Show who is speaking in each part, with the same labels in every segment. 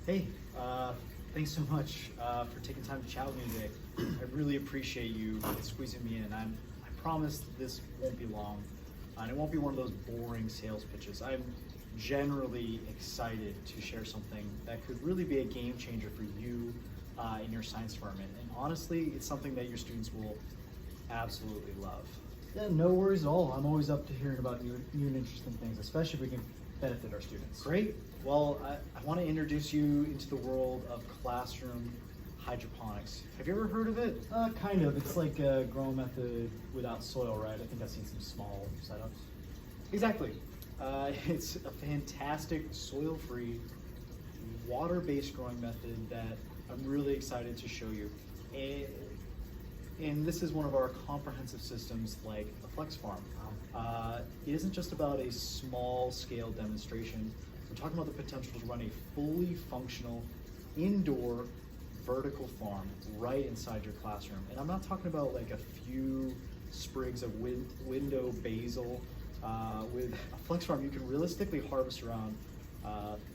Speaker 1: Hey, thanks so much for taking time to chat with me today. I really appreciate you squeezing me in. I promise this won't be long, and it won't be one of those boring sales pitches. I'm generally excited to share something that could really be a game changer for you in your science department. And honestly, it's something that your students will absolutely love.
Speaker 2: Yeah, no worries at all. I'm always up to hearing about new and interesting things, especially if we can benefit our students.
Speaker 1: Great. Well, I want to introduce you into the world of classroom hydroponics. Have you ever heard of it?
Speaker 2: Kind of. It's like a growing method without soil, right? I think I've seen some small setups.
Speaker 1: Exactly. It's a fantastic soil-free, water-based growing method that I'm really excited to show you. And this is one of our comprehensive systems like the Flex Farm. It isn't just about a small-scale demonstration. We're talking about the potential to run a fully functional, indoor, vertical farm right inside your classroom. And I'm not talking about like a few sprigs of window basil. With a Flex Farm, you can realistically harvest around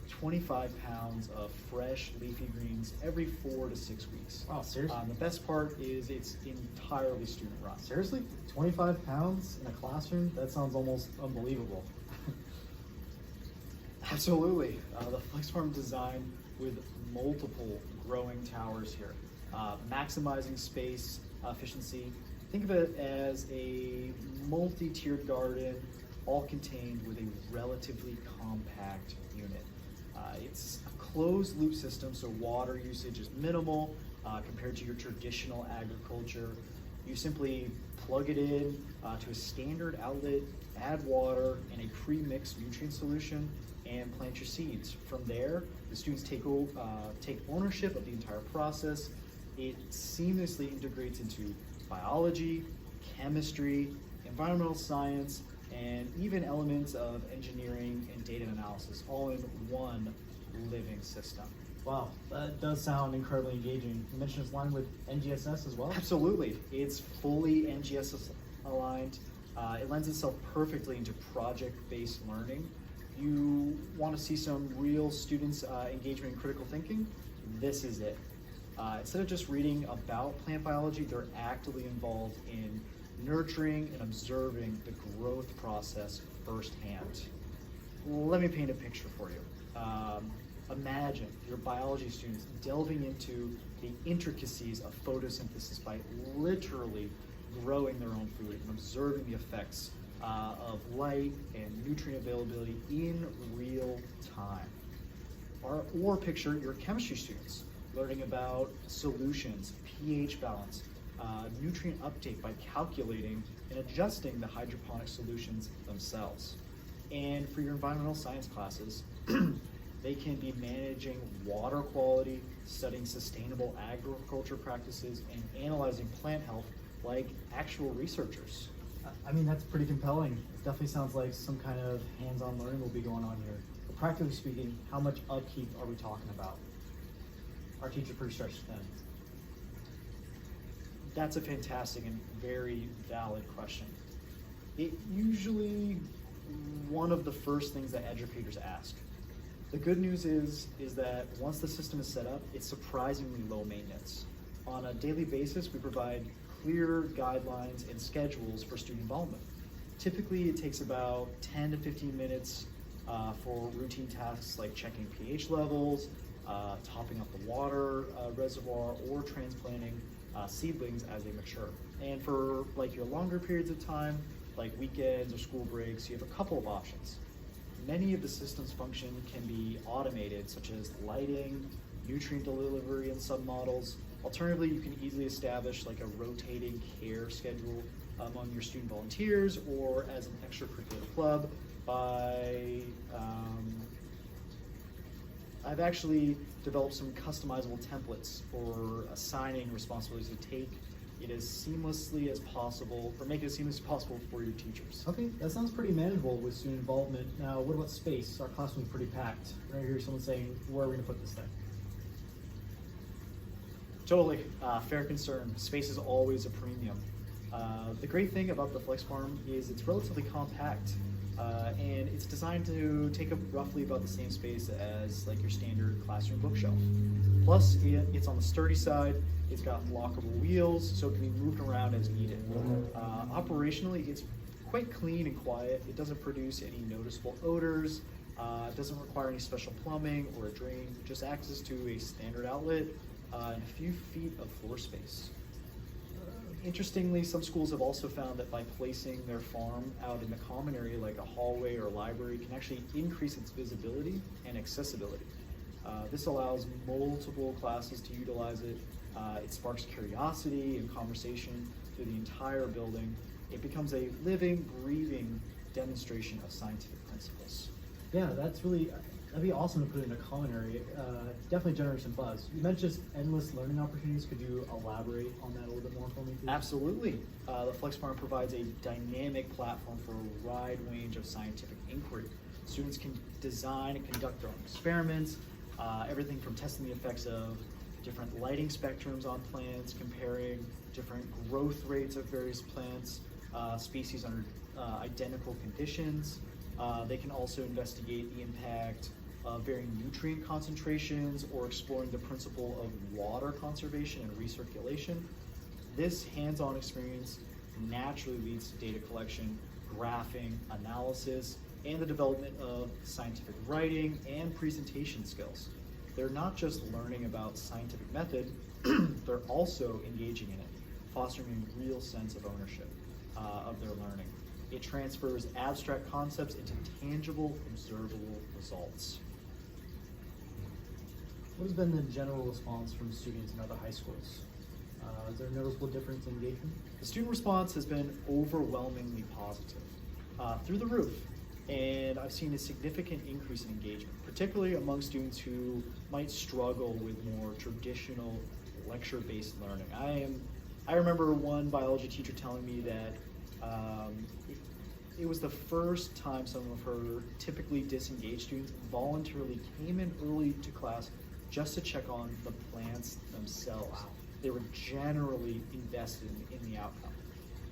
Speaker 1: 25 pounds of fresh leafy greens every 4 to 6 weeks.
Speaker 2: Wow, seriously?
Speaker 1: The best part is it's entirely student run.
Speaker 2: Seriously? 25 pounds in a classroom? That sounds almost unbelievable.
Speaker 1: Absolutely. The Flex Farm designed with multiple growing towers here, maximizing space efficiency. Think of it as a multi-tiered garden, all contained with a relatively compact unit. It's a closed loop system, so water usage is minimal compared to your traditional agriculture. You simply plug it in to a standard outlet, add water and a pre-mixed nutrient solution, and plant your seeds. From there, the students take ownership of the entire process. It seamlessly integrates into biology, chemistry, environmental science, and even elements of engineering and data analysis, all in one living system.
Speaker 2: Wow, that does sound incredibly engaging. You mentioned it's aligned with NGSS as well?
Speaker 1: Absolutely. It's fully NGSS aligned. It lends itself perfectly into project-based learning. You want to see some real students engagement in critical thinking? This is it. Instead of just reading about plant biology, they're actively involved in nurturing and observing the growth process firsthand. Let me paint a picture for you. Imagine your biology students delving into the intricacies of photosynthesis by literally growing their own food and observing the effects of light and nutrient availability in real time. Or picture your chemistry students learning about solutions, pH balance, nutrient uptake by calculating and adjusting the hydroponic solutions themselves. And for your environmental science classes, they can be managing water quality, studying sustainable agriculture practices, and analyzing plant health like actual researchers.
Speaker 2: I mean, that's pretty compelling. It definitely sounds like some kind of hands-on learning will be going on here. But practically speaking, how much upkeep are we talking about? Our teacher pretty stretched thin.
Speaker 1: That's a fantastic and very valid question. It usually one of the first things that educators ask. The good news is that once the system is set up, it's surprisingly low maintenance. On a daily basis, we provide clear guidelines and schedules for student involvement. Typically, it takes about 10 to 15 minutes for routine tasks like checking pH levels, topping up the water reservoir, or transplanting seedlings as they mature. And for like your longer periods of time, like weekends or school breaks, you have a couple of options. Many of the system's function can be automated, such as lighting, nutrient delivery in some models. Alternatively, you can easily establish like a rotating care schedule among your student volunteers or as an extracurricular club by, I've actually developed some customizable templates for assigning responsibilities to take it as seamlessly as possible, or make it as seamless as possible for your teachers.
Speaker 2: Okay, that sounds pretty manageable with student involvement. Now, what about space? Our classroom's pretty packed. I hear someone saying, where are we gonna put this thing?
Speaker 1: Totally, fair concern. Space is always a premium. The great thing about the Flex Farm is it's relatively compact. And it's designed to take up roughly about the same space as like your standard classroom bookshelf. Plus, it's on the sturdy side. It's got lockable wheels, so it can be moved around as needed. Operationally, it's quite clean and quiet. It doesn't produce any noticeable odors. It doesn't require any special plumbing or a drain. Just access to a standard outlet and a few feet of floor space. Interestingly, some schools have also found that by placing their farm out in the common area, like a hallway or a library, can actually increase its visibility and accessibility. This allows multiple classes to utilize it. It sparks curiosity and conversation through the entire building. It becomes a living, breathing demonstration of scientific principles.
Speaker 2: Yeah, that'd be awesome to put it in a common area. Definitely generate some buzz. You mentioned just endless learning opportunities. Could you elaborate on that a little bit more for me, please?
Speaker 1: Absolutely. The Flex Farm provides a dynamic platform for a wide range of scientific inquiry. Students can design and conduct their own experiments, everything from testing the effects of different lighting spectrums on plants, comparing different growth rates of various plants, species under identical conditions. They can also investigate the impact of varying nutrient concentrations or exploring the principle of water conservation and recirculation. This hands-on experience naturally leads to data collection, graphing, analysis, and the development of scientific writing and presentation skills. They're not just learning about scientific method, they're also engaging in it, fostering a real sense of ownership of their learning. It transfers abstract concepts into tangible, observable results.
Speaker 2: What has been the general response from students in other high schools? Is there a noticeable difference in engagement?
Speaker 1: The student response has been overwhelmingly positive, through the roof. And I've seen a significant increase in engagement, particularly among students who might struggle with more traditional lecture-based learning. I remember one biology teacher telling me that it was the first time some of her typically disengaged students voluntarily came in early to class just to check on the plants themselves. Wow. They were generally invested in the outcome.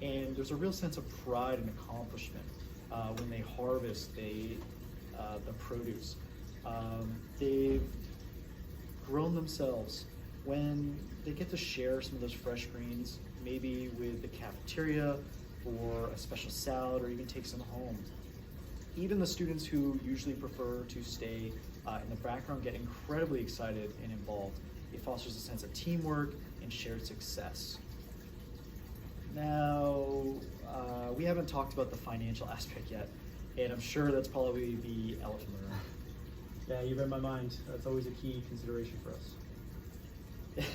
Speaker 1: And there's a real sense of pride and accomplishment when they harvest the produce. They've grown themselves. When they get to share some of those fresh greens, maybe with the cafeteria or a special salad, or even take some home. Even the students who usually prefer to stay in the background get incredibly excited and involved. It fosters a sense of teamwork and shared success. Now, we haven't talked about the financial aspect yet, and I'm sure that's probably the elephant in the room.
Speaker 2: Yeah, you read my mind. That's always a key consideration for us.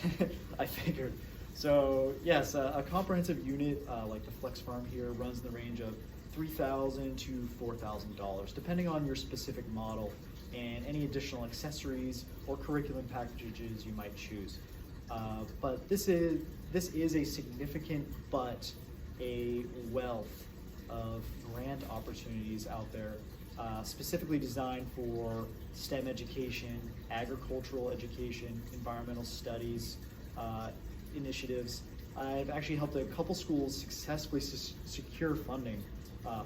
Speaker 1: I figured. So yes, a comprehensive unit like the Flex Farm here runs in the range of $3,000 to $4,000, depending on your specific model and any additional accessories or curriculum packages you might choose. But this is a significant but a wealth of grant opportunities out there, specifically designed for STEM education, agricultural education, environmental studies, initiatives. I've actually helped a couple schools successfully secure funding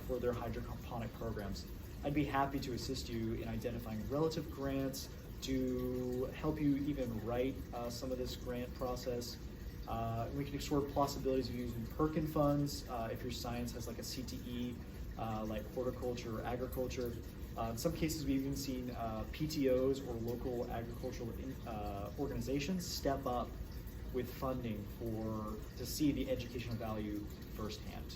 Speaker 1: for their hydroponic programs. I'd be happy to assist you in identifying relative grants to help you even write some of this grant process. We can explore possibilities of using Perkin funds if your science has like a CTE, like horticulture or agriculture. In some cases, we've even seen PTOs or local agricultural organizations step up with funding to see the educational value firsthand.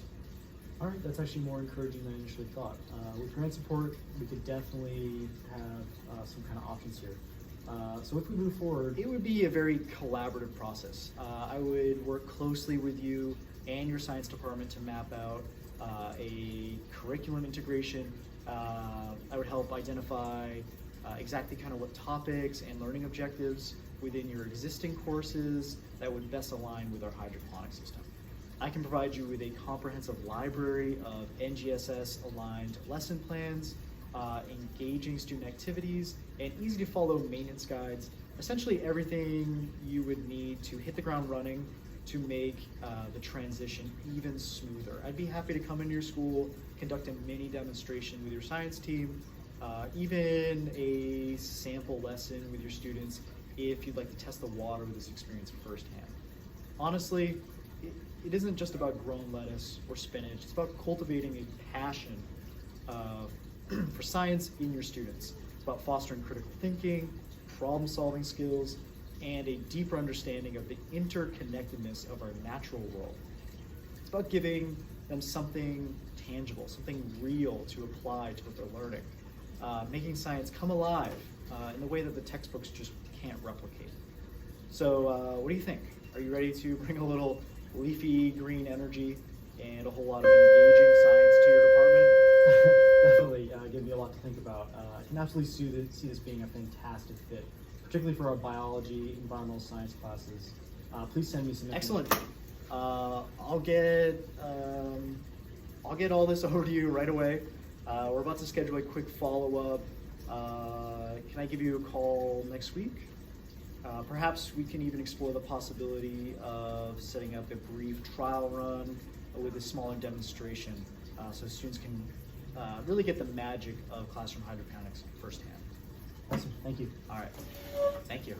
Speaker 2: All right, that's actually more encouraging than I initially thought. With grant support, we could definitely have some kind of options here. So if we move forward,
Speaker 1: it would be a very collaborative process. I would work closely with you and your science department to map out a curriculum integration. I would help identify exactly kind of what topics and learning objectives within your existing courses that would best align with our hydroponic system. I can provide you with a comprehensive library of NGSS-aligned lesson plans, engaging student activities, and easy to follow maintenance guides. Essentially everything you would need to hit the ground running to make the transition even smoother. I'd be happy to come into your school, conduct a mini demonstration with your science team, even a sample lesson with your students if you'd like to test the water with this experience firsthand. Honestly, it isn't just about growing lettuce or spinach, it's about cultivating a passion for science in your students. It's about fostering critical thinking, problem-solving skills, and a deeper understanding of the interconnectedness of our natural world. It's about giving them something tangible, something real to apply to what they're learning, making science come alive in the way that the textbooks just can't replicate. So what do you think? Are you ready to bring a little leafy green energy and a whole lot of engaging science to your department?
Speaker 2: Definitely gave me a lot to think about. I can absolutely see this being a fantastic fit, particularly for our biology, environmental science classes. Please send me some information.
Speaker 1: Excellent. I'll get all this over to you right away. We're about to schedule a quick follow-up. Can I give you a call next week? Perhaps we can even explore the possibility of setting up a brief trial run with a smaller demonstration so students can really get the magic of classroom hydroponics firsthand.
Speaker 2: Awesome, thank you.
Speaker 1: All right, thank you.